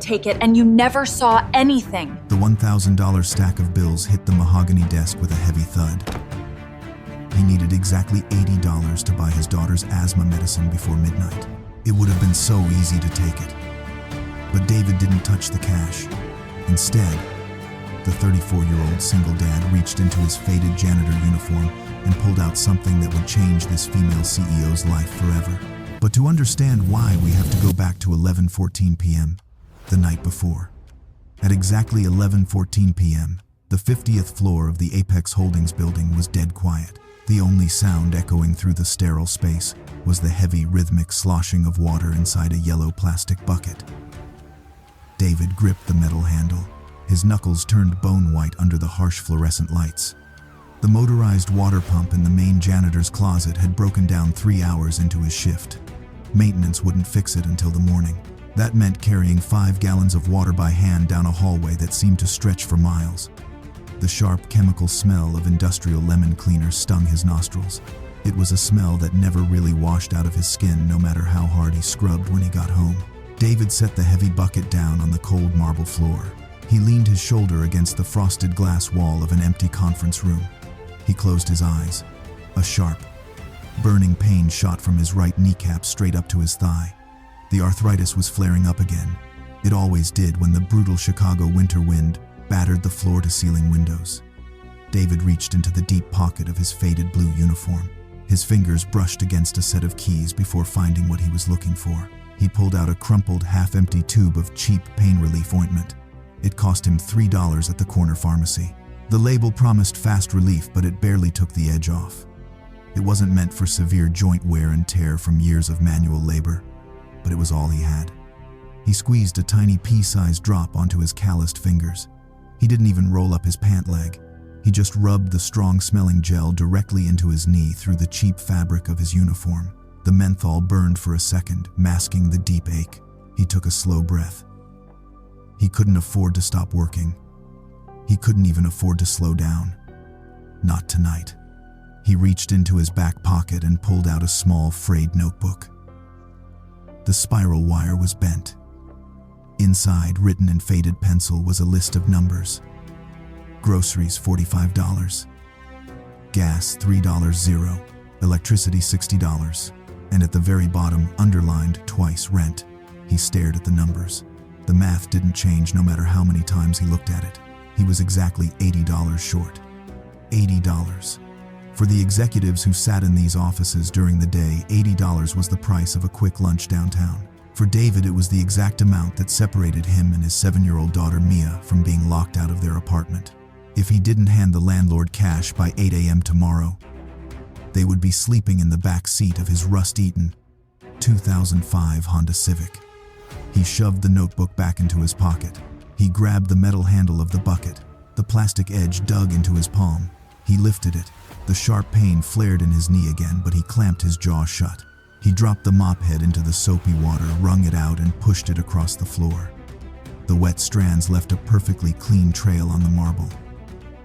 take it and you never saw anything. The $1,000 stack of bills hit the mahogany desk with a heavy thud. He needed exactly $80 to buy his daughter's asthma medicine before midnight. It would have been so easy to take it. But David didn't touch the cash. Instead, the 34-year-old single dad reached into his faded janitor uniform and pulled out something that would change this female CEO's life forever. But to understand why, we have to go back to 11:14 p.m., the night before. At exactly 11:14 p.m., the 50th floor of the Apex Holdings building was dead quiet. The only sound echoing through the sterile space was the heavy, rhythmic sloshing of water inside a yellow plastic bucket. David gripped the metal handle. His knuckles turned bone white under the harsh fluorescent lights. The motorized water pump in the main janitor's closet had broken down 3 hours into his shift. Maintenance wouldn't fix it until the morning. That meant carrying 5 gallons of water by hand down a hallway that seemed to stretch for miles. The sharp chemical smell of industrial lemon cleaner stung his nostrils. It was a smell that never really washed out of his skin, no matter how hard he scrubbed when he got home. David set the heavy bucket down on the cold marble floor. He leaned his shoulder against the frosted glass wall of an empty conference room. He closed his eyes. A sharp, burning pain shot from his right kneecap straight up to his thigh. The arthritis was flaring up again. It always did when the brutal Chicago winter wind battered the floor-to-ceiling windows. David reached into the deep pocket of his faded blue uniform. His fingers brushed against a set of keys before finding what he was looking for. He pulled out a crumpled, half-empty tube of cheap pain relief ointment. It cost him $3 at the corner pharmacy. The label promised fast relief, but it barely took the edge off. It wasn't meant for severe joint wear and tear from years of manual labor, but it was all he had. He squeezed a tiny pea-sized drop onto his calloused fingers. He didn't even roll up his pant leg. He just rubbed the strong-smelling gel directly into his knee through the cheap fabric of his uniform. The menthol burned for a second, masking the deep ache. He took a slow breath. He couldn't afford to stop working. He couldn't even afford to slow down. Not tonight. He reached into his back pocket and pulled out a small, frayed notebook. The spiral wire was bent. Inside, written in faded pencil, was a list of numbers. Groceries, $45. Gas, $3.00. Electricity, $60. And at the very bottom, underlined twice, rent. He stared at the numbers. The math didn't change no matter how many times he looked at it. He was exactly $80 short. $80. For the executives who sat in these offices during the day, $80 was the price of a quick lunch downtown. For David, it was the exact amount that separated him and his 7-year-old daughter Mia from being locked out of their apartment. If he didn't hand the landlord cash by 8 a.m. tomorrow, they would be sleeping in the back seat of his rust-eaten 2005 Honda Civic. He shoved the notebook back into his pocket. He grabbed the metal handle of the bucket. The plastic edge dug into his palm. He lifted it. The sharp pain flared in his knee again, but he clamped his jaw shut. He dropped the mop head into the soapy water, wrung it out, and pushed it across the floor. The wet strands left a perfectly clean trail on the marble.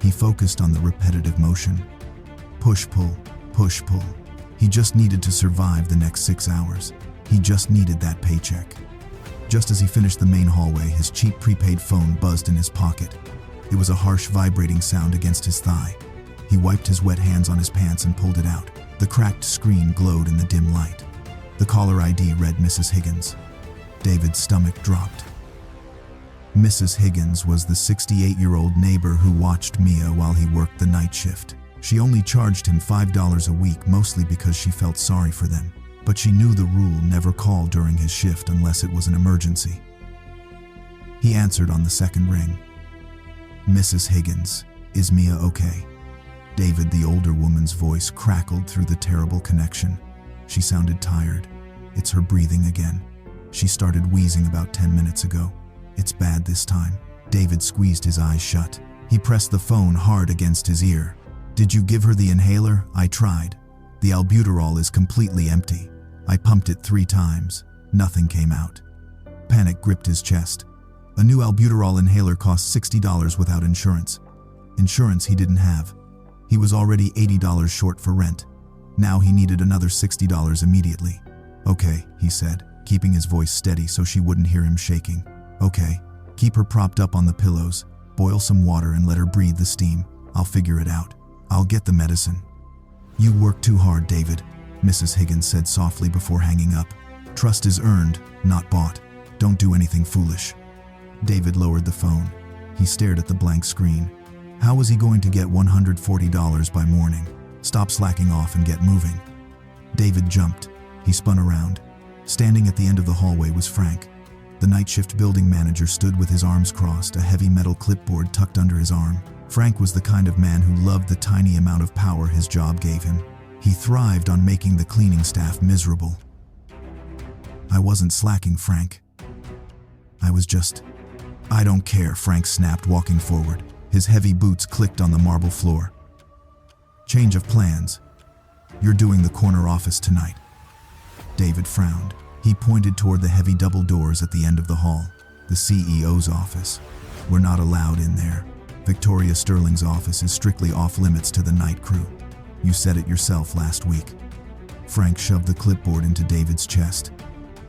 He focused on the repetitive motion. Push-pull, push-pull. He just needed to survive the next 6 hours. He just needed that paycheck. Just as he finished the main hallway, his cheap prepaid phone buzzed in his pocket. It was a harsh, vibrating sound against his thigh. He wiped his wet hands on his pants and pulled it out. The cracked screen glowed in the dim light. The caller ID read Mrs. Higgins. David's stomach dropped. Mrs. Higgins was the 68-year-old neighbor who watched Mia while he worked the night shift. She only charged him $5 a week, mostly because she felt sorry for them. But she knew the rule: never call during his shift unless it was an emergency. He answered on the second ring. Mrs. Higgins, is Mia okay? David, the older woman's voice, crackled through the terrible connection. She sounded tired. It's her breathing again. She started wheezing about 10 minutes ago. It's bad this time. David squeezed his eyes shut. He pressed the phone hard against his ear. Did you give her the inhaler? I tried. The albuterol is completely empty. I pumped it 3 times. Nothing came out. Panic gripped his chest. A new albuterol inhaler cost $60 without insurance. Insurance he didn't have. He was already $80 short for rent. Now he needed another $60 immediately. Okay, he said, keeping his voice steady so she wouldn't hear him shaking. Okay, keep her propped up on the pillows, boil some water and let her breathe the steam. I'll figure it out. I'll get the medicine. You work too hard, David, Mrs. Higgins said softly before hanging up. Trust is earned, not bought. Don't do anything foolish. David lowered the phone. He stared at the blank screen. How was he going to get $140 by morning? Stop slacking off and get moving. David jumped. He spun around. Standing at the end of the hallway was Frank. The night shift building manager stood with his arms crossed, a heavy metal clipboard tucked under his arm. Frank was the kind of man who loved the tiny amount of power his job gave him. He thrived on making the cleaning staff miserable. I wasn't slacking, Frank. I don't care, Frank snapped, walking forward. His heavy boots clicked on the marble floor. Change of plans. You're doing the corner office tonight. David frowned. He pointed toward the heavy double doors at the end of the hall. The CEO's office. We're not allowed in there. Victoria Sterling's office is strictly off limits to the night crew. You said it yourself last week. Frank shoved the clipboard into David's chest.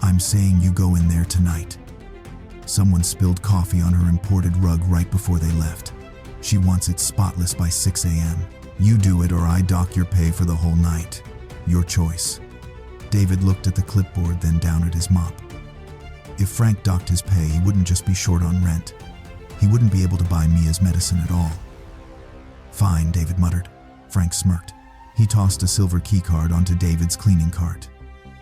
I'm saying you go in there tonight. Someone spilled coffee on her imported rug right before they left. She wants it spotless by 6 a.m. You do it or I dock your pay for the whole night. Your choice. David looked at the clipboard, then down at his mop. If Frank docked his pay, he wouldn't just be short on rent. He wouldn't be able to buy Mia's medicine at all. Fine, David muttered. Frank smirked. He tossed a silver keycard onto David's cleaning cart.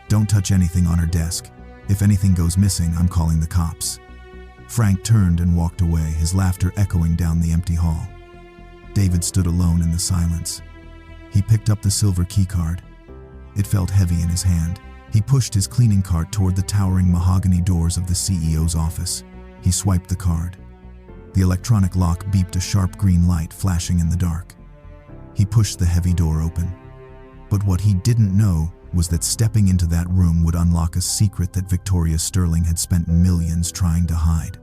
Don't touch anything on her desk. If anything goes missing, I'm calling the cops. Frank turned and walked away, his laughter echoing down the empty hall. David stood alone in the silence. He picked up the silver keycard. It felt heavy in his hand. He pushed his cleaning cart toward the towering mahogany doors of the CEO's office. He swiped the card. The electronic lock beeped, a sharp green light flashing in the dark. He pushed the heavy door open. But what he didn't know was that stepping into that room would unlock a secret that Victoria Sterling had spent millions trying to hide.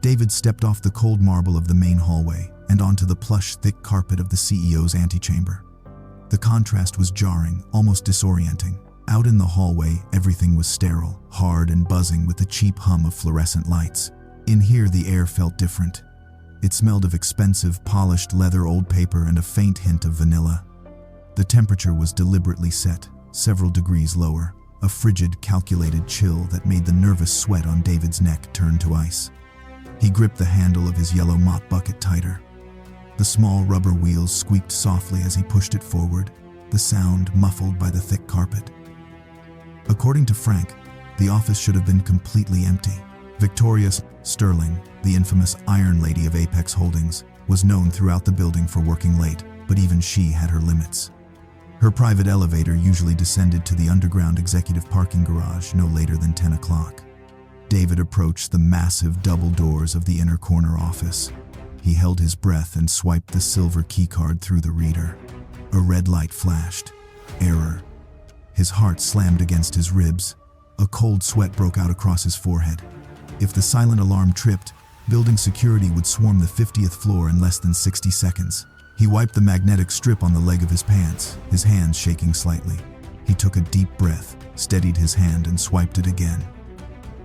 David stepped off the cold marble of the main hallway and onto the plush, thick carpet of the CEO's antechamber. The contrast was jarring, almost disorienting. Out in the hallway, everything was sterile, hard and buzzing with the cheap hum of fluorescent lights. In here, the air felt different. It smelled of expensive, polished leather, old paper, and a faint hint of vanilla. The temperature was deliberately set, several degrees lower, a frigid, calculated chill that made the nervous sweat on David's neck turn to ice. He gripped the handle of his yellow mop bucket tighter. The small rubber wheels squeaked softly as he pushed it forward, the sound muffled by the thick carpet. According to Frank, the office should have been completely empty. Victoria Sterling, the infamous Iron Lady of Apex Holdings, was known throughout the building for working late, but even she had her limits. Her private elevator usually descended to the underground executive parking garage no later than 10 o'clock. David approached the massive double doors of the inner corner office. He held his breath and swiped the silver keycard through the reader. A red light flashed. Error. His heart slammed against his ribs. A cold sweat broke out across his forehead. If the silent alarm tripped, building security would swarm the 50th floor in less than 60 seconds. He wiped the magnetic strip on the leg of his pants, his hands shaking slightly. He took a deep breath, steadied his hand, and swiped it again.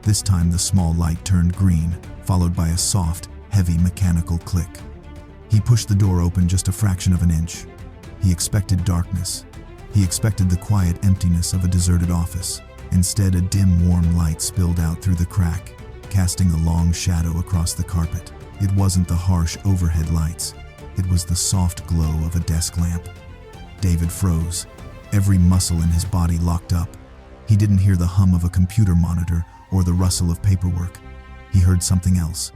This time the small light turned green, followed by a soft, heavy mechanical click. He pushed the door open just a fraction of an inch. He expected darkness. He expected the quiet emptiness of a deserted office. Instead, a dim, warm light spilled out through the crack, casting a long shadow across the carpet. It wasn't the harsh overhead lights. It was the soft glow of a desk lamp. David froze, every muscle in his body locked up. He didn't hear the hum of a computer monitor or the rustle of paperwork. He heard something else,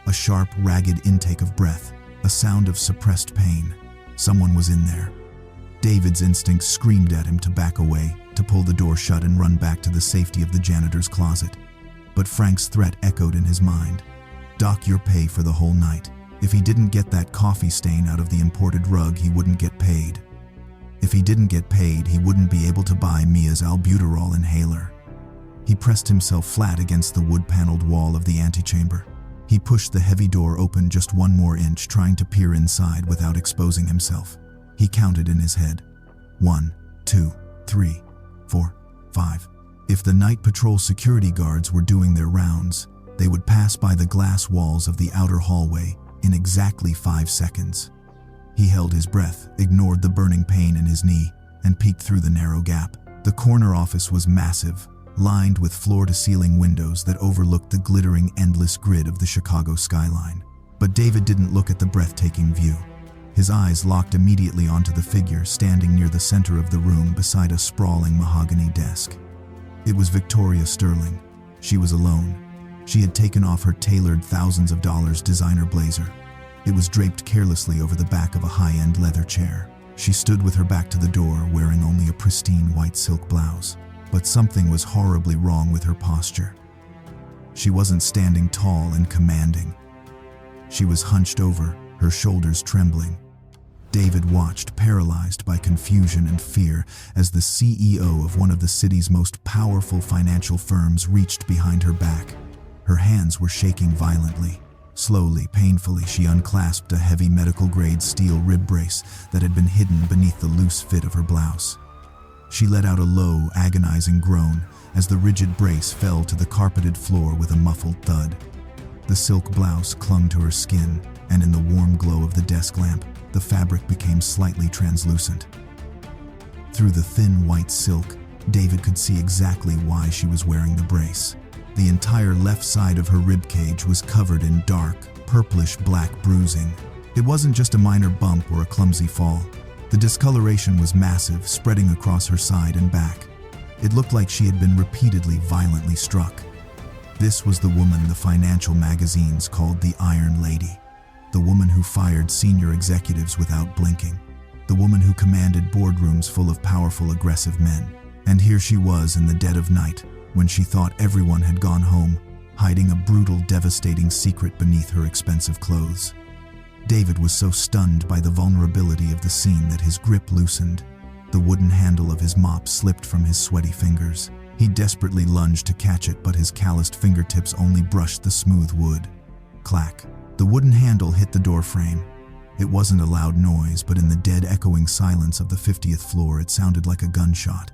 a sharp, ragged intake of breath, a sound of suppressed pain. Someone was in there. David's instincts screamed at him to back away, to pull the door shut and run back to the safety of the janitor's closet. But Frank's threat echoed in his mind. Dock your pay for the whole night. If he didn't get that coffee stain out of the imported rug, he wouldn't get paid. If he didn't get paid, he wouldn't be able to buy Mia's albuterol inhaler. He pressed himself flat against the wood-paneled wall of the antechamber. He pushed the heavy door open just one more inch, trying to peer inside without exposing himself. He counted in his head. 1, 2, 3, 4, 5. If the night patrol security guards were doing their rounds, They would pass by the glass walls of the outer hallway in exactly 5 seconds. He held his breath, ignored the burning pain in his knee, and peeked through the narrow gap. The corner office was massive, lined with floor-to-ceiling windows that overlooked the glittering, endless grid of the Chicago skyline. But David didn't look at the breathtaking view. His eyes locked immediately onto the figure standing near the center of the room beside a sprawling mahogany desk. It was Victoria Sterling. She was alone. She had taken off her tailored thousands of dollars designer blazer. It was draped carelessly over the back of a high-end leather chair. She stood with her back to the door, wearing only a pristine white silk blouse. But something was horribly wrong with her posture. She wasn't standing tall and commanding. She was hunched over, her shoulders trembling. David watched, paralyzed by confusion and fear, as the CEO of one of the city's most powerful financial firms reached behind her back. Her hands were shaking violently. Slowly, painfully, she unclasped a heavy medical-grade steel rib brace that had been hidden beneath the loose fit of her blouse. She let out a low, agonizing groan as the rigid brace fell to the carpeted floor with a muffled thud. The silk blouse clung to her skin, and in the warm glow of the desk lamp, the fabric became slightly translucent. Through the thin white silk, David could see exactly why she was wearing the brace. The entire left side of her rib cage was covered in dark, purplish-black bruising. It wasn't just a minor bump or a clumsy fall. The discoloration was massive, spreading across her side and back. It looked like she had been repeatedly violently struck. This was the woman the financial magazines called the Iron Lady. The woman who fired senior executives without blinking. The woman who commanded boardrooms full of powerful, aggressive men. And here she was in the dead of night, when she thought everyone had gone home, hiding a brutal, devastating secret beneath her expensive clothes. David was so stunned by the vulnerability of the scene that his grip loosened. The wooden handle of his mop slipped from his sweaty fingers. He desperately lunged to catch it, but his calloused fingertips only brushed the smooth wood. Clack. The wooden handle hit the door frame. It wasn't a loud noise, but in the dead, echoing silence of the 50th floor, it sounded like a gunshot.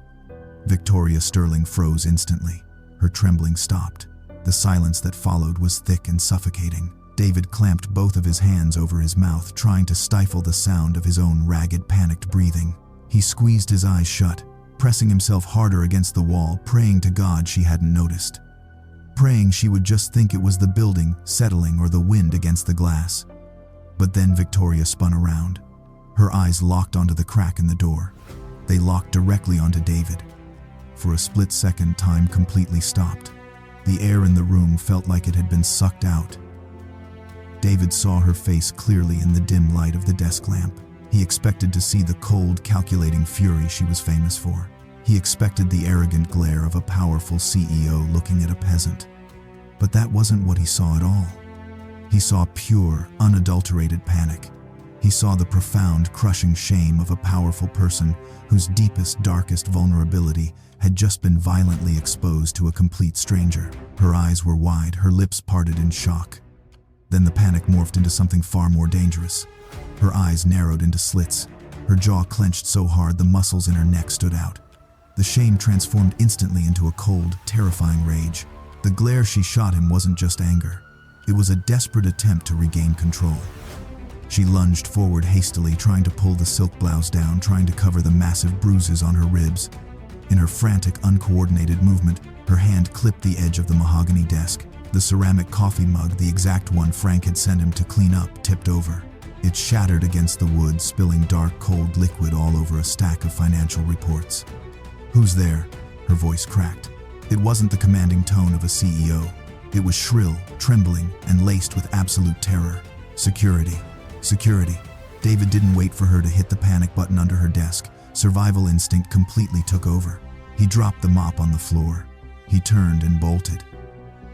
Victoria Sterling froze instantly. Her trembling stopped. The silence that followed was thick and suffocating. David clamped both of his hands over his mouth, trying to stifle the sound of his own ragged, panicked breathing. He squeezed his eyes shut, pressing himself harder against the wall, praying to God she hadn't noticed. Praying she would just think it was the building settling or the wind against the glass. But then Victoria spun around. Her eyes locked onto the crack in the door. They locked directly onto David. For a split second, time completely stopped. The air in the room felt like it had been sucked out. David saw her face clearly in the dim light of the desk lamp. He expected to see the cold, calculating fury she was famous for. He expected the arrogant glare of a powerful CEO looking at a peasant. But that wasn't what he saw at all. He saw pure, unadulterated panic. He saw the profound, crushing shame of a powerful person whose deepest, darkest vulnerability had just been violently exposed to a complete stranger. Her eyes were wide, her lips parted in shock. Then the panic morphed into something far more dangerous. Her eyes narrowed into slits. Her jaw clenched so hard the muscles in her neck stood out. The shame transformed instantly into a cold, terrifying rage. The glare she shot him wasn't just anger. It was a desperate attempt to regain control. She lunged forward hastily, trying to pull the silk blouse down, trying to cover the massive bruises on her ribs. In her frantic, uncoordinated movement, her hand clipped the edge of the mahogany desk. The ceramic coffee mug, the exact one Frank had sent him to clean up, tipped over. It shattered against the wood, spilling dark, cold liquid all over a stack of financial reports. "Who's there?" Her voice cracked. It wasn't the commanding tone of a CEO. It was shrill, trembling, and laced with absolute terror. "Security. Security." David didn't wait for her to hit the panic button under her desk. Survival instinct completely took over. He dropped the mop on the floor. He turned and bolted.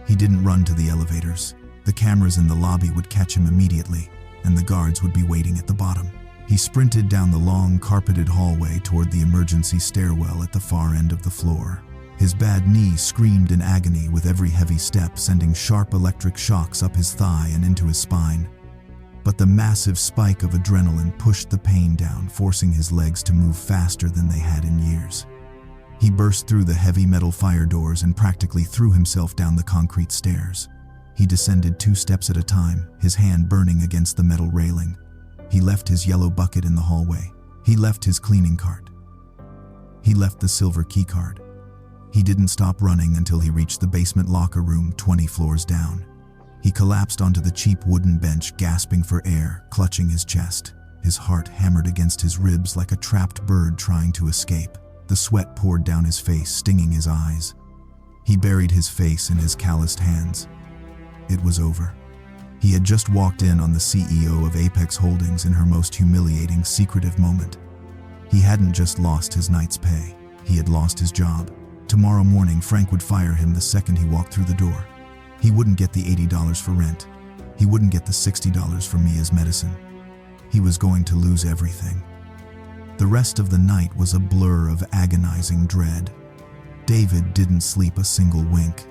He didn't run to the elevators. The cameras in the lobby would catch him immediately, and the guards would be waiting at the bottom. He sprinted down the long, carpeted hallway toward the emergency stairwell at the far end of the floor. His bad knee screamed in agony with every heavy step, sending sharp electric shocks up his thigh and into his spine. But the massive spike of adrenaline pushed the pain down, forcing his legs to move faster than they had in years. He burst through the heavy metal fire doors and practically threw himself down the concrete stairs. He descended 2 steps at a time, his hand burning against the metal railing. He left his yellow bucket in the hallway. He left his cleaning cart. He left the silver keycard. He didn't stop running until he reached the basement locker room 20 floors down. He collapsed onto the cheap wooden bench, gasping for air, clutching his chest. His heart hammered against his ribs like a trapped bird trying to escape. The sweat poured down his face, stinging his eyes. He buried his face in his calloused hands. It was over. He had just walked in on the CEO of Apex Holdings in her most humiliating, secretive moment. He hadn't just lost his night's pay. He had lost his job. Tomorrow morning, Frank would fire him the second he walked through the door. He wouldn't get the $80 for rent. He wouldn't get the $60 for Mia's medicine. He was going to lose everything. The rest of the night was a blur of agonizing dread. David didn't sleep a single wink.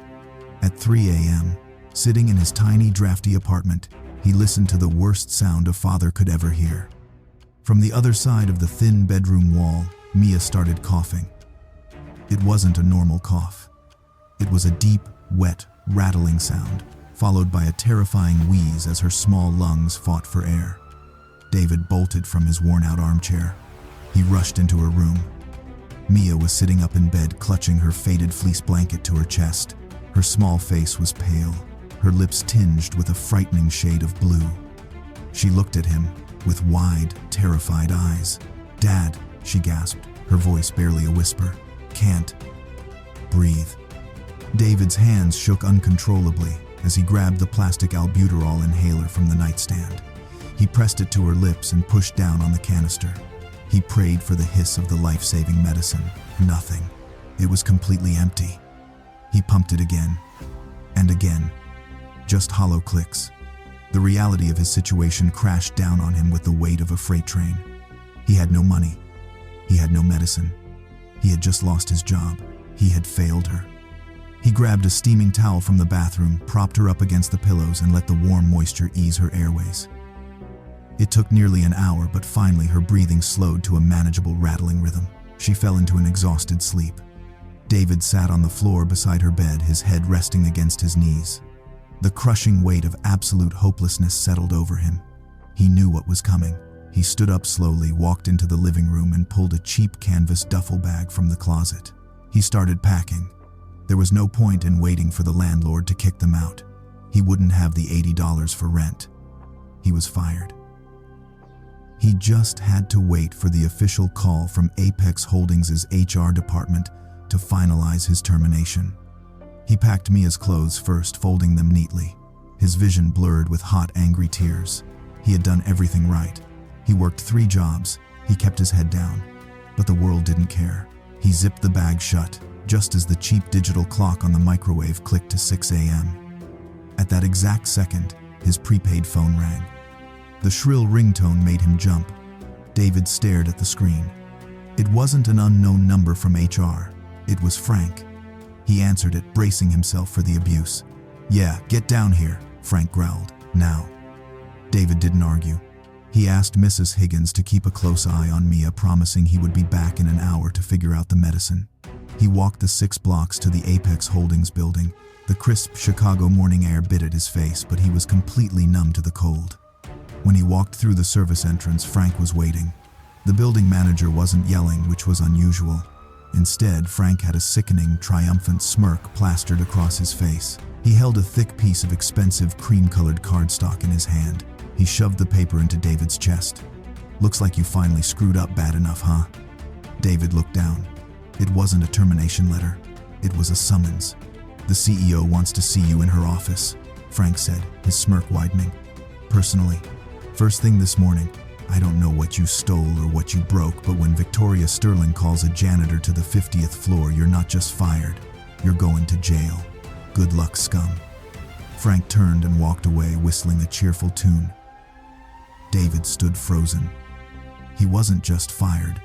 At 3 a.m., sitting in his tiny, drafty apartment, he listened to the worst sound a father could ever hear. From the other side of the thin bedroom wall, Mia started coughing. It wasn't a normal cough. It was a deep, wet, rattling sound, followed by a terrifying wheeze as her small lungs fought for air. David bolted from his worn-out armchair. He rushed into her room. Mia was sitting up in bed, clutching her faded fleece blanket to her chest. Her small face was pale, her lips tinged with a frightening shade of blue. She looked at him with wide, terrified eyes. "Dad," she gasped, her voice barely a whisper. "Can't breathe." David's hands shook uncontrollably as he grabbed the plastic albuterol inhaler from the nightstand. He pressed it to her lips and pushed down on the canister. He prayed for the hiss of the life-saving medicine. Nothing. It was completely empty. He pumped it again and again. Just hollow clicks. The reality of his situation crashed down on him with the weight of a freight train. He had no money. He had no medicine. He had just lost his job. He had failed her. He grabbed a steaming towel from the bathroom, propped her up against the pillows, and let the warm moisture ease her airways. It took nearly an hour, but finally her breathing slowed to a manageable rattling rhythm. She fell into an exhausted sleep. David sat on the floor beside her bed, his head resting against his knees. The crushing weight of absolute hopelessness settled over him. He knew what was coming. He stood up slowly, walked into the living room, and pulled a cheap canvas duffel bag from the closet. He started packing. There was no point in waiting for the landlord to kick them out. He wouldn't have the $80 for rent. He was fired. He just had to wait for the official call from Apex Holdings' HR department to finalize his termination. He packed Mia's clothes first, folding them neatly. His vision blurred with hot, angry tears. He had done everything right. He worked 3 jobs. He kept his head down. But the world didn't care. He zipped the bag shut, just as the cheap digital clock on the microwave clicked to 6 a.m. At that exact second, his prepaid phone rang. The shrill ringtone made him jump. David stared at the screen. It wasn't an unknown number from HR. It was Frank. He answered it, bracing himself for the abuse. "Yeah, get down here," Frank growled. "Now." David didn't argue. He asked Mrs. Higgins to keep a close eye on Mia, promising he would be back in an hour to figure out the medicine. He walked the 6 blocks to the Apex Holdings building. The crisp Chicago morning air bit at his face, but he was completely numb to the cold. When he walked through the service entrance, Frank was waiting. The building manager wasn't yelling, which was unusual. Instead, Frank had a sickening, triumphant smirk plastered across his face. He held a thick piece of expensive, cream-colored cardstock in his hand. He shoved the paper into David's chest. "Looks like you finally screwed up bad enough, huh?" David looked down. It wasn't a termination letter. It was a summons. "The CEO wants to see you in her office," Frank said, his smirk widening. "Personally. First thing this morning. I don't know what you stole or what you broke, but when Victoria Sterling calls a janitor to the 50th floor, you're not just fired. You're going to jail. Good luck, scum." Frank turned and walked away, whistling a cheerful tune. David stood frozen. He wasn't just fired.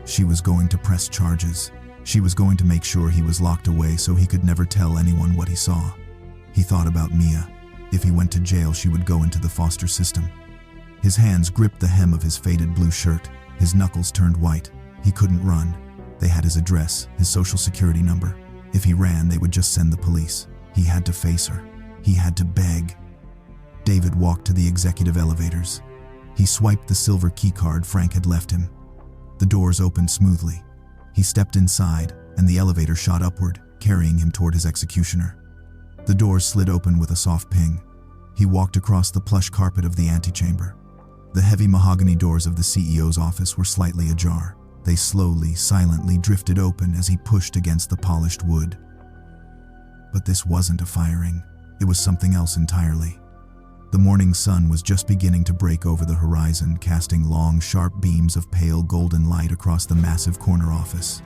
She was going to press charges. She was going to make sure he was locked away so he could never tell anyone what he saw. He thought about Mia. If he went to jail, she would go into the foster system. His hands gripped the hem of his faded blue shirt. His knuckles turned white. He couldn't run. They had his address, his social security number. If he ran, they would just send the police. He had to face her. He had to beg. David walked to the executive elevators. He swiped the silver keycard Frank had left him. The doors opened smoothly. He stepped inside, and the elevator shot upward, carrying him toward his executioner. The doors slid open with a soft ping. He walked across the plush carpet of the antechamber. The heavy mahogany doors of the CEO's office were slightly ajar. They slowly, silently drifted open as he pushed against the polished wood. But this wasn't a firing. It was something else entirely. The morning sun was just beginning to break over the horizon, casting long, sharp beams of pale golden light across the massive corner office.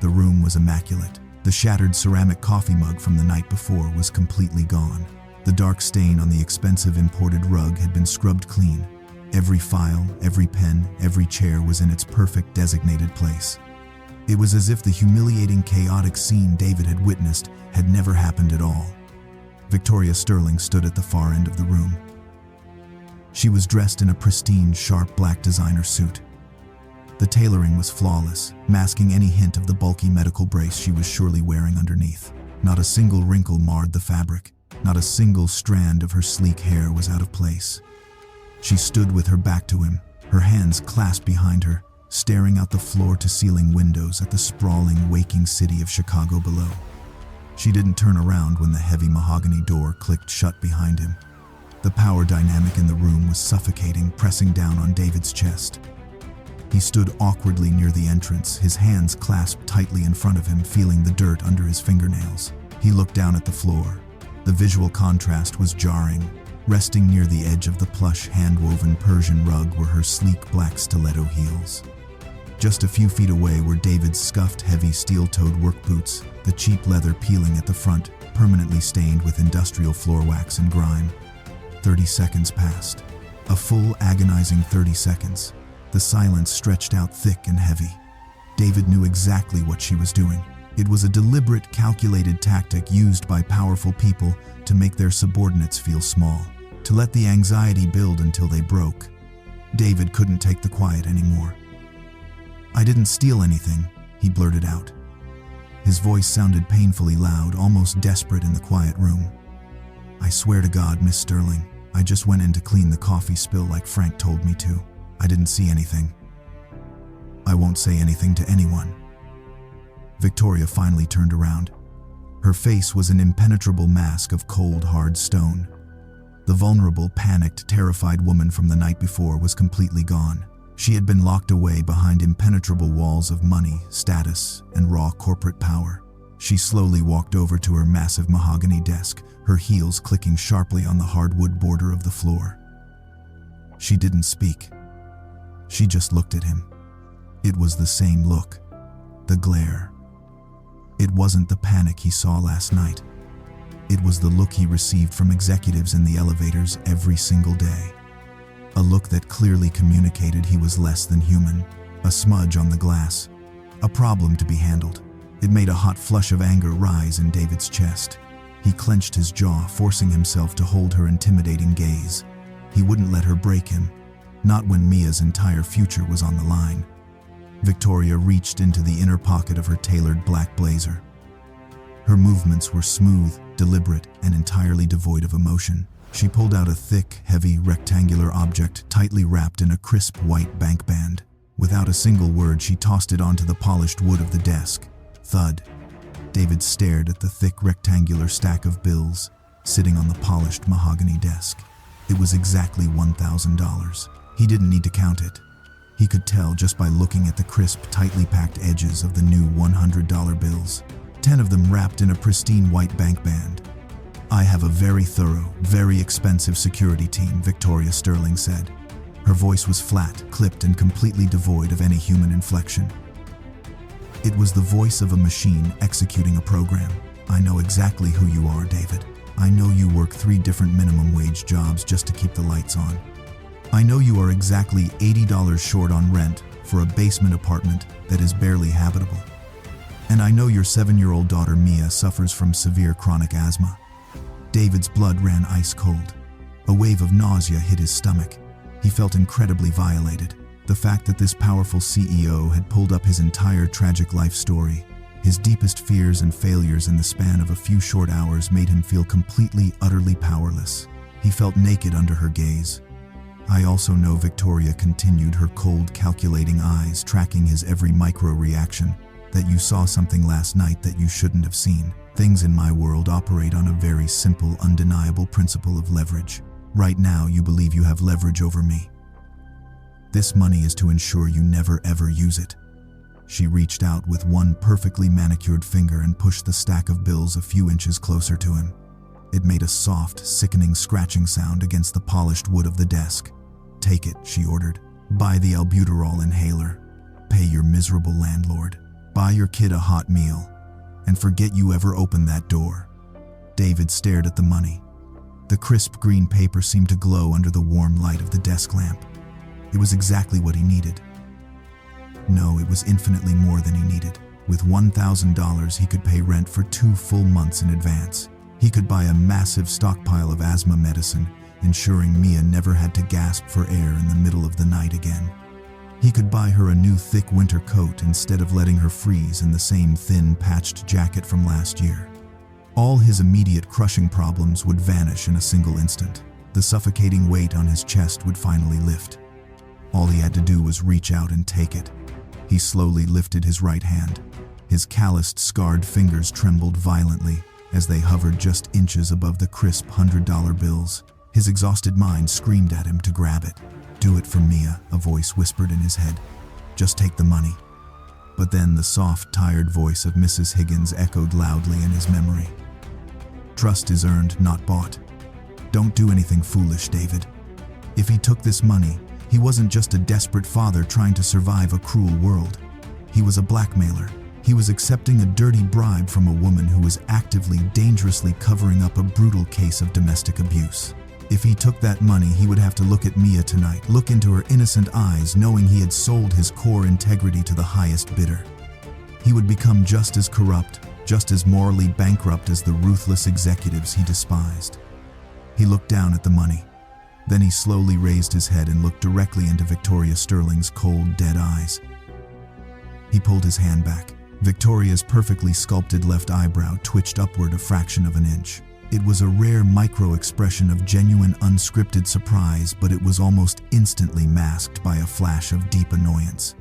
The room was immaculate. The shattered ceramic coffee mug from the night before was completely gone. The dark stain on the expensive imported rug had been scrubbed clean. Every file, every pen, every chair was in its perfect designated place. It was as if the humiliating, chaotic scene David had witnessed had never happened at all. Victoria Sterling stood at the far end of the room. She was dressed in a pristine, sharp black designer suit. The tailoring was flawless, masking any hint of the bulky medical brace she was surely wearing underneath. Not a single wrinkle marred the fabric. Not a single strand of her sleek hair was out of place. She stood with her back to him, her hands clasped behind her, staring out the floor-to-ceiling windows at the sprawling, waking city of Chicago below. She didn't turn around when the heavy mahogany door clicked shut behind him. The power dynamic in the room was suffocating, pressing down on David's chest. He stood awkwardly near the entrance, his hands clasped tightly in front of him, feeling the dirt under his fingernails. He looked down at the floor. The visual contrast was jarring. Resting near the edge of the plush, hand-woven Persian rug were her sleek black stiletto heels. Just a few feet away were David's scuffed, heavy steel-toed work boots, the cheap leather peeling at the front, permanently stained with industrial floor wax and grime. 30 seconds passed. A full, agonizing 30 seconds. The silence stretched out thick and heavy. David knew exactly what she was doing. It was a deliberate, calculated tactic used by powerful people to make their subordinates feel small, to let the anxiety build until they broke. David couldn't take the quiet anymore. "I didn't steal anything," he blurted out. His voice sounded painfully loud, almost desperate in the quiet room. "I swear to God, Miss Sterling, I just went in to clean the coffee spill like Frank told me to. I didn't see anything. I won't say anything to anyone." Victoria finally turned around. Her face was an impenetrable mask of cold, hard stone. The vulnerable, panicked, terrified woman from the night before was completely gone. She had been locked away behind impenetrable walls of money, status, and raw corporate power. She slowly walked over to her massive mahogany desk, her heels clicking sharply on the hardwood border of the floor. She didn't speak. She just looked at him. It was the same look. The glare. It wasn't the panic he saw last night. It was the look he received from executives in the elevators every single day. A look that clearly communicated he was less than human. A smudge on the glass. A problem to be handled. It made a hot flush of anger rise in David's chest. He clenched his jaw, forcing himself to hold her intimidating gaze. He wouldn't let her break him. Not when Mia's entire future was on the line. Victoria reached into the inner pocket of her tailored black blazer. Her movements were smooth, deliberate, and entirely devoid of emotion. She pulled out a thick, heavy, rectangular object tightly wrapped in a crisp white bank band. Without a single word, she tossed it onto the polished wood of the desk. Thud. David stared at the thick, rectangular stack of bills sitting on the polished mahogany desk. It was exactly $1,000. He didn't need to count it. He could tell just by looking at the crisp, tightly packed edges of the new $100 bills. 10 of them wrapped in a pristine white bank band. "I have a very thorough, very expensive security team," Victoria Sterling said. Her voice was flat, clipped, and completely devoid of any human inflection. It was the voice of a machine executing a program. "I know exactly who you are, David. I know you work 3 different minimum wage jobs just to keep the lights on. I know you are exactly $80 short on rent for a basement apartment that is barely habitable. And I know your 7-year-old daughter Mia suffers from severe chronic asthma." David's blood ran ice cold. A wave of nausea hit his stomach. He felt incredibly violated. The fact that this powerful CEO had pulled up his entire tragic life story, His deepest fears and failures in the span of a few short hours made him feel completely, utterly powerless. He felt naked under her gaze. I also know, Victoria continued, her cold, calculating eyes tracking his every micro-reaction, that you saw something last night that you shouldn't have seen. Things in my world operate on a very simple, undeniable principle of leverage. Right now, you believe you have leverage over me. This money is to ensure you never ever use it. She reached out with one perfectly manicured finger and pushed the stack of bills a few inches closer to him. It made a soft, sickening scratching sound against the polished wood of the desk. Take it, she ordered. Buy the albuterol inhaler. Pay your miserable landlord. Buy your kid a hot meal. And forget you ever opened that door. David stared at the money. The crisp green paper seemed to glow under the warm light of the desk lamp. It was exactly what he needed. No, it was infinitely more than he needed. With $1,000, he could pay rent for 2 full months in advance. He could buy a massive stockpile of asthma medicine, ensuring Mia never had to gasp for air in the middle of the night again. He could buy her a new thick winter coat instead of letting her freeze in the same thin, patched jacket from last year. All his immediate crushing problems would vanish in a single instant. The suffocating weight on his chest would finally lift. All he had to do was reach out and take it. He slowly lifted his right hand. His calloused, scarred fingers trembled violently as they hovered just inches above the crisp $100 bills. His exhausted mind screamed at him to grab it. "Do it for Mia," a voice whispered in his head. "Just take the money." But then the soft, tired voice of Mrs. Higgins echoed loudly in his memory. "Trust is earned, not bought. Don't do anything foolish, David." If he took this money, he wasn't just a desperate father trying to survive a cruel world. He was a blackmailer. He was accepting a dirty bribe from a woman who was actively, dangerously covering up a brutal case of domestic abuse. If he took that money, he would have to look at Mia tonight, look into her innocent eyes, knowing he had sold his core integrity to the highest bidder. He would become just as corrupt, just as morally bankrupt as the ruthless executives he despised. He looked down at the money. Then he slowly raised his head and looked directly into Victoria Sterling's cold, dead eyes. He pulled his hand back. Victoria's perfectly sculpted left eyebrow twitched upward a fraction of an inch. It was a rare micro-expression of genuine, unscripted surprise, but it was almost instantly masked by a flash of deep annoyance.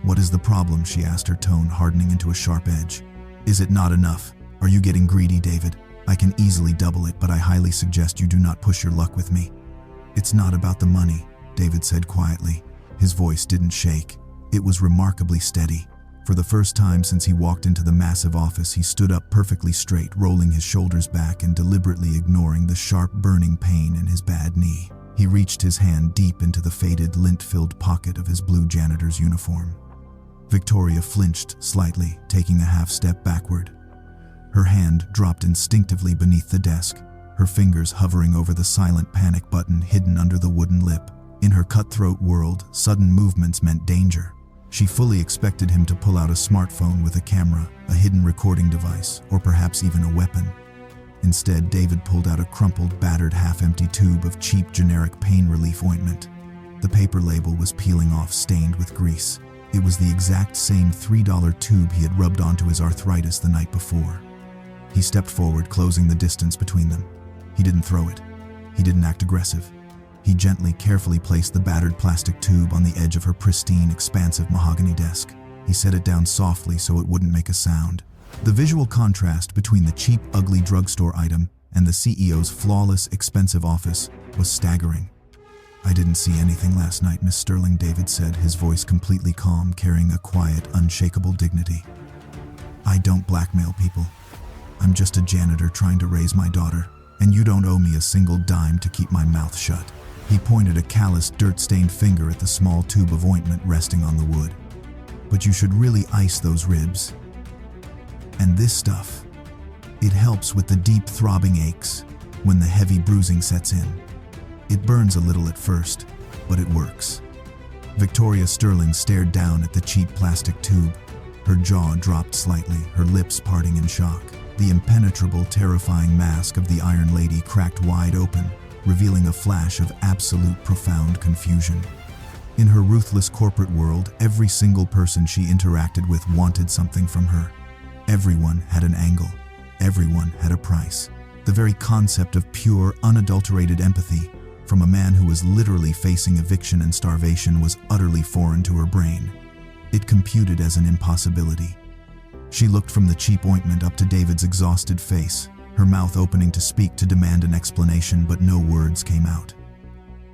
"What is the problem?" she asked, her tone hardening into a sharp edge. "Is it not enough? Are you getting greedy, David? I can easily double it, but I highly suggest you do not push your luck with me." "It's not about the money," David said quietly. His voice didn't shake. It was remarkably steady. For the first time since he walked into the massive office, he stood up perfectly straight, rolling his shoulders back and deliberately ignoring the sharp, burning pain in his bad knee. He reached his hand deep into the faded, lint-filled pocket of his blue janitor's uniform. Victoria flinched slightly, taking a half step backward. Her hand dropped instinctively beneath the desk, her fingers hovering over the silent panic button hidden under the wooden lip. In her cutthroat world, sudden movements meant danger. She fully expected him to pull out a smartphone with a camera, a hidden recording device, or perhaps even a weapon. Instead, David pulled out a crumpled, battered, half-empty tube of cheap, generic pain relief ointment. The paper label was peeling off, stained with grease. It was the exact same $3 tube he had rubbed onto his arthritis the night before. He stepped forward, closing the distance between them. He didn't throw it. He didn't act aggressive. He gently, carefully placed the battered plastic tube on the edge of her pristine, expansive mahogany desk. He set it down softly so it wouldn't make a sound. The visual contrast between the cheap, ugly drugstore item and the CEO's flawless, expensive office was staggering. "I didn't see anything last night, Miss Sterling," David said, his voice completely calm, carrying a quiet, unshakable dignity. "I don't blackmail people. I'm just a janitor trying to raise my daughter, and you don't owe me a single dime to keep my mouth shut." He pointed a calloused, dirt-stained finger at the small tube of ointment resting on the wood. "But you should really ice those ribs. And this stuff. It helps with the deep, throbbing aches when the heavy bruising sets in. It burns a little at first, but it works." Victoria Sterling stared down at the cheap plastic tube. Her jaw dropped slightly, her lips parting in shock. The impenetrable, terrifying mask of the Iron Lady cracked wide open, revealing a flash of absolute, profound confusion. In her ruthless corporate world, every single person she interacted with wanted something from her. Everyone had an angle. Everyone had a price. The very concept of pure, unadulterated empathy from a man who was literally facing eviction and starvation was utterly foreign to her brain. It computed as an impossibility. She looked from the cheap ointment up to David's exhausted face, her mouth opening to speak, to demand an explanation, but no words came out.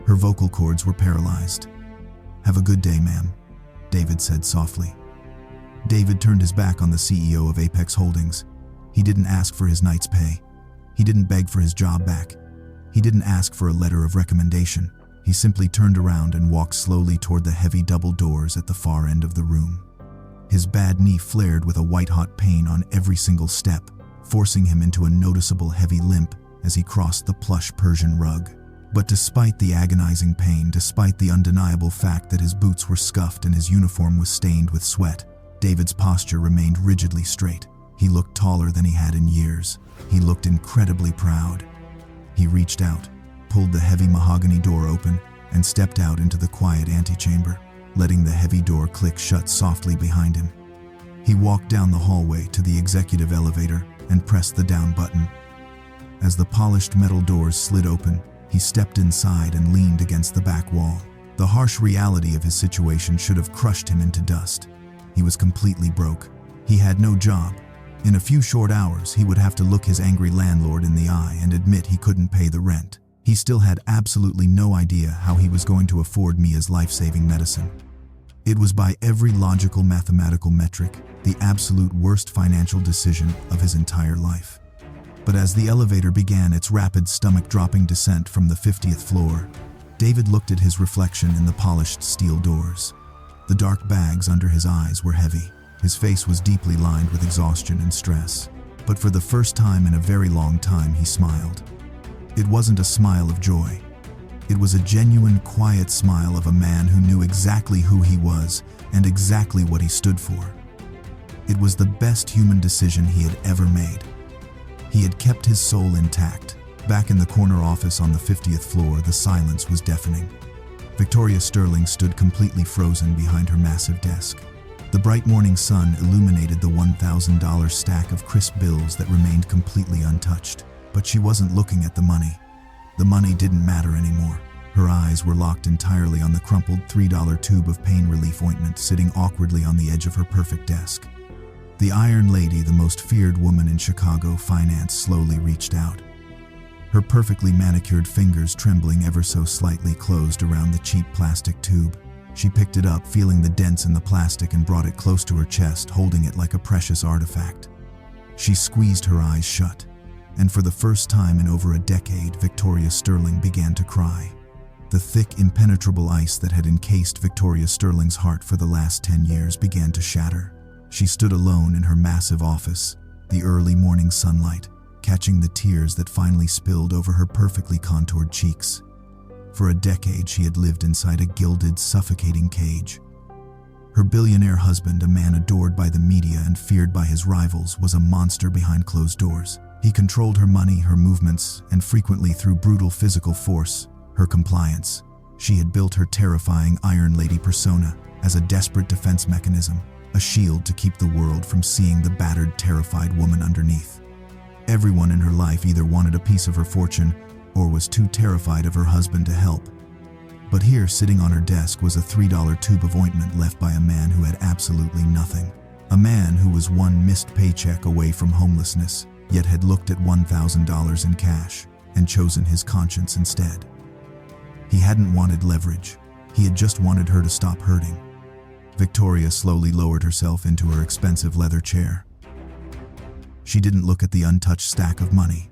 Her vocal cords were paralyzed. "Have a good day, ma'am," David said softly. David turned his back on the CEO of Apex Holdings. He didn't ask for his night's pay. He didn't beg for his job back. He didn't ask for a letter of recommendation. He simply turned around and walked slowly toward the heavy double doors at the far end of the room. His bad knee flared with a white-hot pain on every single step, forcing him into a noticeable heavy limp as he crossed the plush Persian rug. But despite the agonizing pain, despite the undeniable fact that his boots were scuffed and his uniform was stained with sweat, David's posture remained rigidly straight. He looked taller than he had in years. He looked incredibly proud. He reached out, pulled the heavy mahogany door open, and stepped out into the quiet antechamber, letting the heavy door click shut softly behind him. He walked down the hallway to the executive elevator and pressed the down button. As the polished metal doors slid open, he stepped inside and leaned against the back wall. The harsh reality of his situation should have crushed him into dust. He was completely broke. He had no job. In a few short hours, he would have to look his angry landlord in the eye and admit he couldn't pay the rent. He still had absolutely no idea how he was going to afford Mia's life-saving medicine. It was, by every logical mathematical metric, the absolute worst financial decision of his entire life. But as the elevator began its rapid stomach-dropping descent from the 50th floor, David looked at his reflection in the polished steel doors. The dark bags under his eyes were heavy. His face was deeply lined with exhaustion and stress. But for the first time in a very long time, he smiled. It wasn't a smile of joy. It was a genuine, quiet smile of a man who knew exactly who he was and exactly what he stood for. It was the best human decision he had ever made. He had kept his soul intact. Back in the corner office on the 50th floor, the silence was deafening. Victoria Sterling stood completely frozen behind her massive desk. The bright morning sun illuminated the $1,000 stack of crisp bills that remained completely untouched. But she wasn't looking at the money. The money didn't matter anymore. Her eyes were locked entirely on the crumpled $3 tube of pain relief ointment sitting awkwardly on the edge of her perfect desk. The Iron Lady, the most feared woman in Chicago finance, slowly reached out. Her perfectly manicured fingers, trembling ever so slightly, closed around the cheap plastic tube. She picked it up, feeling the dents in the plastic, and brought it close to her chest, holding it like a precious artifact. She squeezed her eyes shut. And for the first time in over a decade, Victoria Sterling began to cry. The thick, impenetrable ice that had encased Victoria Sterling's heart for the last 10 years began to shatter. She stood alone in her massive office, the early morning sunlight, catching the tears that finally spilled over her perfectly contoured cheeks. For a decade, she had lived inside a gilded, suffocating cage. Her billionaire husband, a man adored by the media and feared by his rivals, was a monster behind closed doors. He controlled her money, her movements, and frequently through brutal physical force, her compliance. She had built her terrifying Iron Lady persona as a desperate defense mechanism, a shield to keep the world from seeing the battered, terrified woman underneath. Everyone in her life either wanted a piece of her fortune or was too terrified of her husband to help. But here, sitting on her desk, was a $3 tube of ointment left by a man who had absolutely nothing. A man who was one missed paycheck away from homelessness, yet had looked at $1,000 in cash and chosen his conscience instead. He hadn't wanted leverage. He had just wanted her to stop hurting. Victoria slowly lowered herself into her expensive leather chair. She didn't look at the untouched stack of money.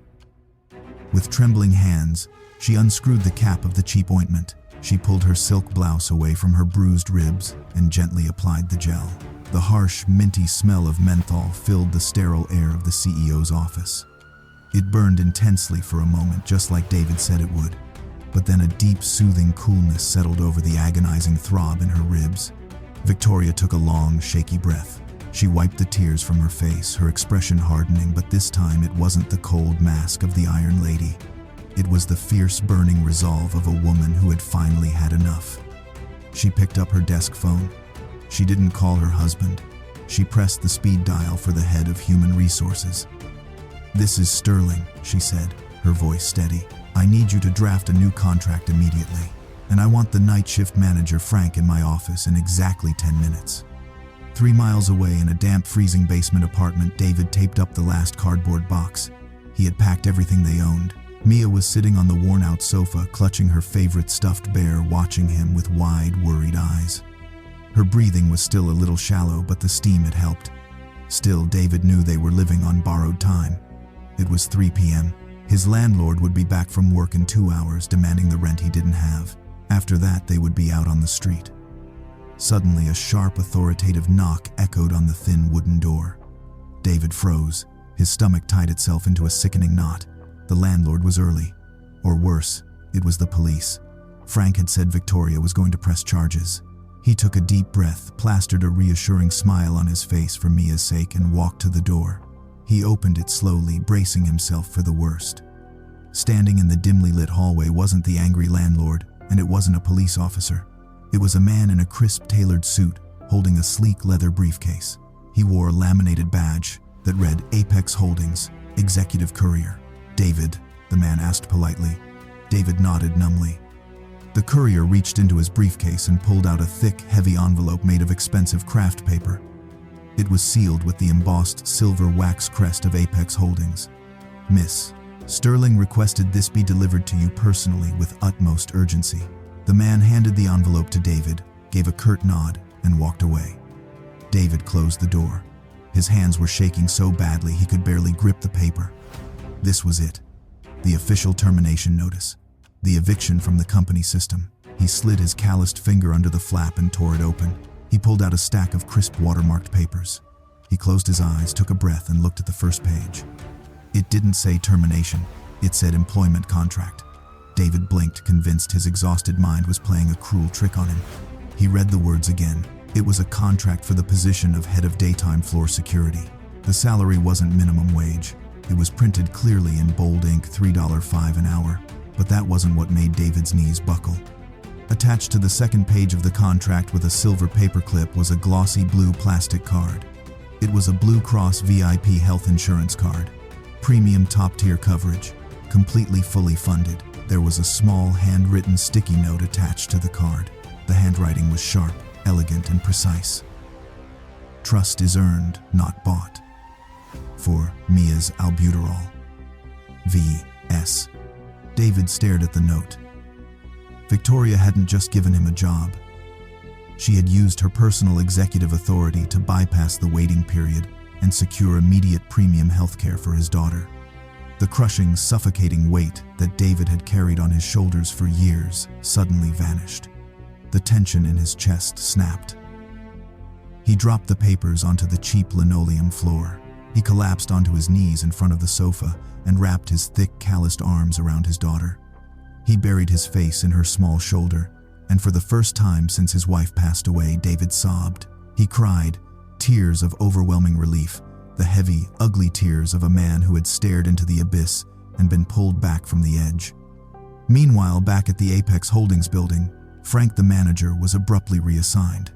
With trembling hands, she unscrewed the cap of the cheap ointment. She pulled her silk blouse away from her bruised ribs and gently applied the gel. The harsh, minty smell of menthol filled the sterile air of the CEO's office. It burned intensely for a moment, just like David said it would. But then a deep, soothing coolness settled over the agonizing throb in her ribs. Victoria took a long, shaky breath. She wiped the tears from her face, her expression hardening, but this time it wasn't the cold mask of the Iron Lady. It was the fierce, burning resolve of a woman who had finally had enough. She picked up her desk phone. She didn't call her husband. She pressed the speed dial for the head of human resources. "This is Sterling," she said, her voice steady. "I need you to draft a new contract immediately, and I want the night shift manager Frank in my office in exactly 10 minutes." 3 miles away in a damp, freezing basement apartment, David taped up the last cardboard box. He had packed everything they owned. Mia was sitting on the worn-out sofa, clutching her favorite stuffed bear, watching him with wide, worried eyes. Her breathing was still a little shallow, but the steam had helped. Still, David knew they were living on borrowed time. It was 3 p.m. His landlord would be back from work in 2 hours, demanding the rent he didn't have. After that, they would be out on the street. Suddenly, a sharp, authoritative knock echoed on the thin wooden door. David froze. His stomach tied itself into a sickening knot. The landlord was early. Or worse, it was the police. Frank had said Victoria was going to press charges. He took a deep breath, plastered a reassuring smile on his face for Mia's sake, and walked to the door. He opened it slowly, bracing himself for the worst. Standing in the dimly lit hallway wasn't the angry landlord, and it wasn't a police officer. It was a man in a crisp, tailored suit, holding a sleek leather briefcase. He wore a laminated badge that read Apex Holdings, Executive Courier. "David?" the man asked politely. David nodded numbly. The courier reached into his briefcase and pulled out a thick, heavy envelope made of expensive craft paper. It was sealed with the embossed silver wax crest of Apex Holdings. "Miss, Sterling requested this be delivered to you personally with utmost urgency." The man handed the envelope to David, gave a curt nod, and walked away. David closed the door. His hands were shaking so badly he could barely grip the paper. This was it. The official termination notice. The eviction from the company system. He slid his calloused finger under the flap and tore it open. He pulled out a stack of crisp watermarked papers. He closed his eyes, took a breath, and looked at the first page. It didn't say termination. It said employment contract. David blinked, convinced his exhausted mind was playing a cruel trick on him. He read the words again. It was a contract for the position of head of daytime floor security. The salary wasn't minimum wage. It was printed clearly in bold ink, $3.05 an hour. But that wasn't what made David's knees buckle. Attached to the second page of the contract with a silver paperclip was a glossy blue plastic card. It was a Blue Cross VIP health insurance card. Premium top-tier coverage. Completely fully funded. There was a small, handwritten sticky note attached to the card. The handwriting was sharp, elegant, and precise. "Trust is earned, not bought. For Mia's albuterol. V.S." David stared at the note. Victoria hadn't just given him a job. She had used her personal executive authority to bypass the waiting period and secure immediate premium health care for his daughter. The crushing, suffocating weight that David had carried on his shoulders for years suddenly vanished. The tension in his chest snapped. He dropped the papers onto the cheap linoleum floor. He collapsed onto his knees in front of the sofa and wrapped his thick, calloused arms around his daughter. He buried his face in her small shoulder, and for the first time since his wife passed away, David sobbed. He cried, tears of overwhelming relief, the heavy, ugly tears of a man who had stared into the abyss and been pulled back from the edge. Meanwhile, back at the Apex Holdings building, Frank the manager was abruptly reassigned.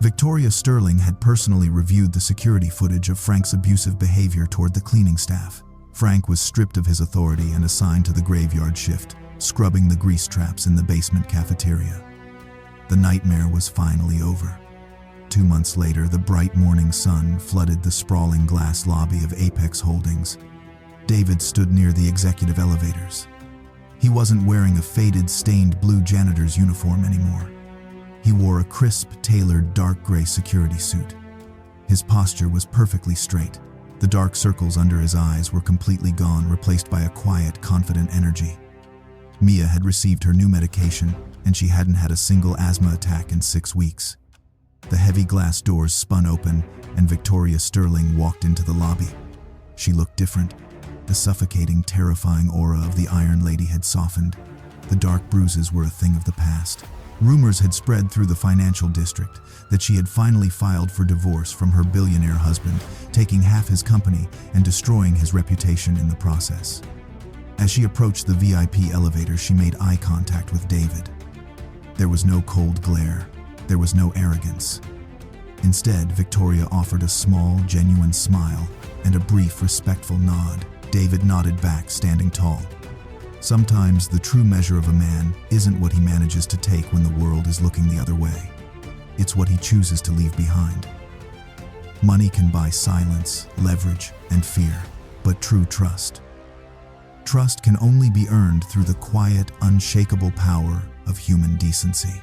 Victoria Sterling had personally reviewed the security footage of Frank's abusive behavior toward the cleaning staff. Frank was stripped of his authority and assigned to the graveyard shift, scrubbing the grease traps in the basement cafeteria. The nightmare was finally over. 2 months later, the bright morning sun flooded the sprawling glass lobby of Apex Holdings. David stood near the executive elevators. He wasn't wearing a faded, stained blue janitor's uniform anymore. He wore a crisp, tailored, dark gray security suit. His posture was perfectly straight. The dark circles under his eyes were completely gone, replaced by a quiet, confident energy. Mia had received her new medication, and she hadn't had a single asthma attack in 6 weeks. The heavy glass doors spun open, and Victoria Sterling walked into the lobby. She looked different. The suffocating, terrifying aura of the Iron Lady had softened. The dark bruises were a thing of the past. Rumors had spread through the financial district that she had finally filed for divorce from her billionaire husband, taking half his company and destroying his reputation in the process. As she approached the VIP elevator, she made eye contact with David. There was no cold glare. There was no arrogance. Instead, Victoria offered a small, genuine smile and a brief, respectful nod. David nodded back, standing tall. Sometimes the true measure of a man isn't what he manages to take when the world is looking the other way. It's what he chooses to leave behind. Money can buy silence, leverage, and fear, but true trust can only be earned through the quiet, unshakable power of human decency.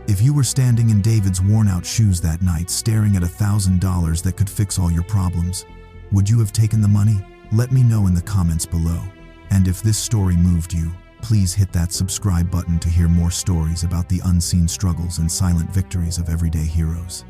If you were standing in David's worn-out shoes that night, staring at $1,000 that could fix all your problems, would you have taken the money? Let me know in the comments below. And if this story moved you, please hit that subscribe button to hear more stories about the unseen struggles and silent victories of everyday heroes.